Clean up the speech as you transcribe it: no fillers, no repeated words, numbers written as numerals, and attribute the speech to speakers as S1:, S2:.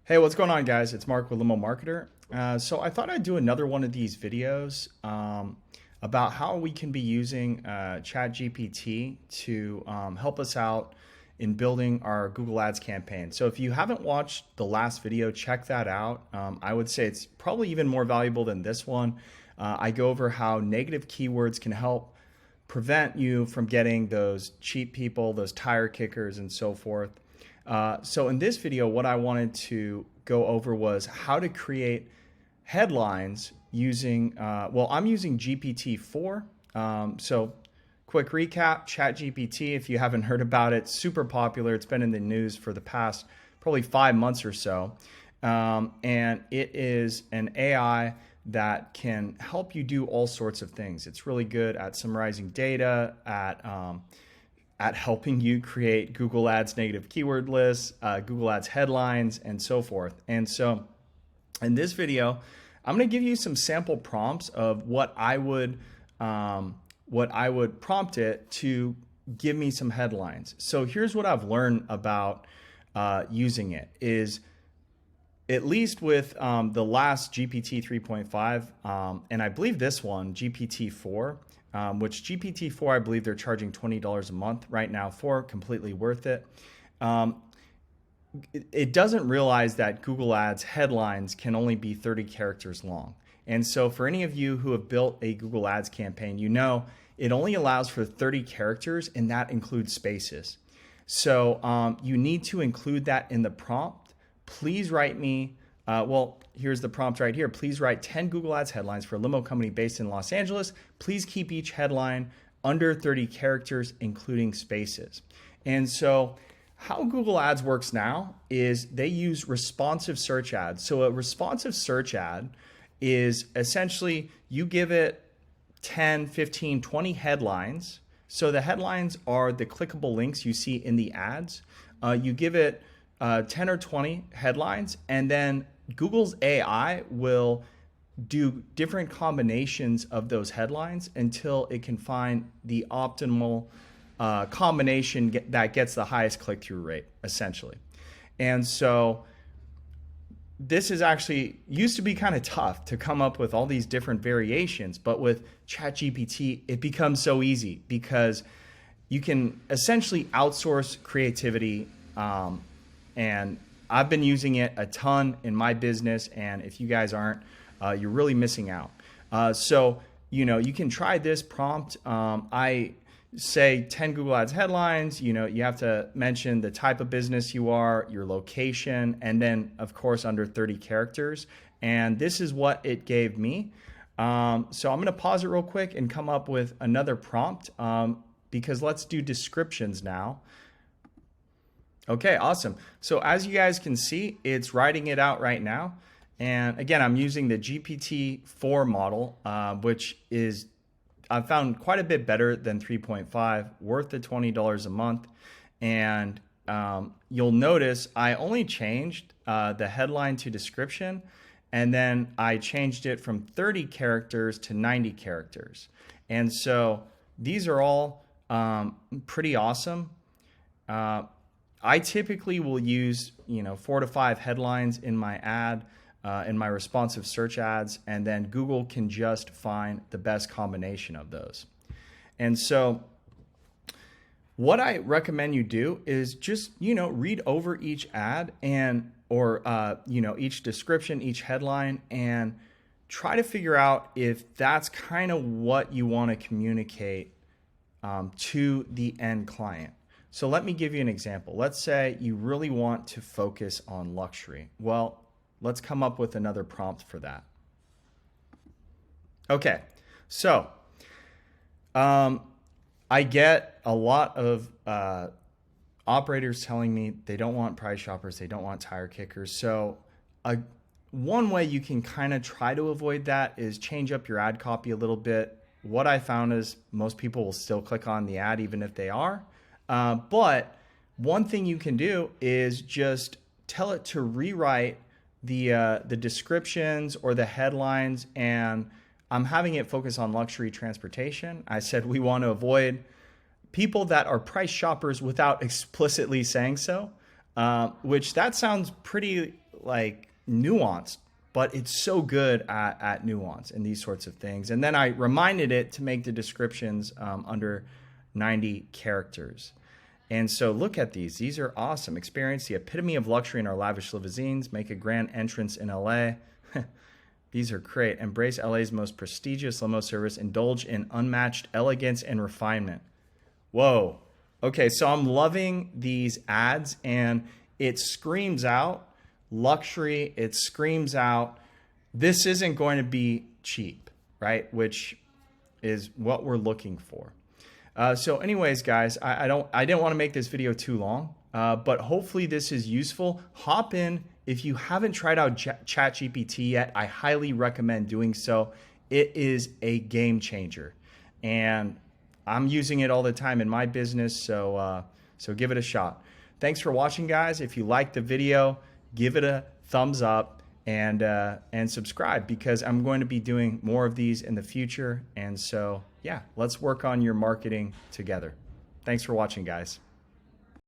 S1: Hey, what's going on, guys? It's Mark with Limo Marketer. So I thought I'd do another one of these videos about how we can be using ChatGPT to help us out in building our Google Ads campaign. So if you haven't watched the last video, check that out. I would say it's probably even more valuable than this one. I go over how negative keywords can help prevent you from getting those cheap people, those tire kickers, and so forth. So in this video, what I wanted to go over was how to create headlines using, I'm using GPT-4. So quick recap, ChatGPT, if you haven't heard about it, super popular. It's been in the news for the past probably 5 months or so. And it is an AI that can help you do all sorts of things. It's really good at summarizing data, at helping you create Google Ads negative keyword lists, Google Ads headlines, and so forth. And so in this video, I'm going to give you some sample prompts of what I would prompt it to give me some headlines. So here's what I've learned about using it is, at least with the last GPT 3.5, and I believe this one, GPT-4, which GPT-4, I believe they're charging $20 a month right now for, completely worth it. It doesn't realize that Google Ads headlines can only be 30 characters long. And so for any of you who have built a Google Ads campaign, you know it only allows for 30 characters, and that includes spaces. So you need to include that in the prompt. Please write me, here's the prompt right here. Please write 10 Google Ads headlines for a limo company based in Los Angeles. Please keep each headline under 30 characters, including spaces. And so how Google Ads works now is they use responsive search ads. So a responsive search ad is essentially you give it 10, 15, 20 headlines. So the headlines are the clickable links you see in the ads. You give it 10 or 20 headlines, and then Google's AI will do different combinations of those headlines until it can find the optimal combination that gets the highest click-through rate, essentially. And so this is actually used to be kind of tough to come up with all these different variations, but with ChatGPT, it becomes so easy because you can essentially outsource creativity. And I've been using it a ton in my business, and if you guys aren't, you're really missing out. So, you can try this prompt. I say 10 Google Ads headlines. You have to mention the type of business you are, your location, and then, of course, under 30 characters. And this is what it gave me. So I'm going to pause it real quick and come up with another prompt because let's do descriptions now. Okay, awesome. So as you guys can see, it's writing it out right now. And again, I'm using the GPT-4 model, which is, I've found quite a bit better than 3.5, worth the $20 a month. And you'll notice I only changed the headline to description, and then I changed it from 30 characters to 90 characters. And so these are all pretty awesome. I typically will use 4 to 5 headlines in my ad, in my responsive search ads, and then Google can just find the best combination of those. And so what I recommend you do is just read over each ad or each description, each headline, and try to figure out if that's kind of what you want to communicate to the end client. So let me give you an example. Let's say you really want to focus on luxury. Well, let's come up with another prompt for that. Okay, so I get a lot of operators telling me they don't want price shoppers, they don't want tire kickers. So one way you can kind of try to avoid that is change up your ad copy a little bit. What I found is most people will still click on the ad even if they are. But one thing you can do is just tell it to rewrite the descriptions or the headlines, and I'm having it focus on luxury transportation. I said we want to avoid people that are price shoppers without explicitly saying so, which that sounds pretty like nuanced, but it's so good at nuance and these sorts of things. And then I reminded it to make the descriptions under 90 characters. And so look at these. These are awesome. Experience the epitome of luxury in our lavish limousines. Make a grand entrance in LA. These are great. Embrace LA's most prestigious limo service. Indulge in unmatched elegance and refinement. Whoa. Okay, so I'm loving these ads, and it screams out luxury. It screams out, this isn't going to be cheap, right? Which is what we're looking for. So anyways, guys, I didn't want to make this video too long, but hopefully this is useful. Hop in. If you haven't tried out ChatGPT yet, I highly recommend doing so. It is a game changer, and I'm using it all the time in my business, so give it a shot. Thanks for watching, guys. If you liked the video, give it a thumbs up and subscribe, because I'm going to be doing more of these in the future. And so, yeah, let's work on your marketing together. Thanks for watching, guys.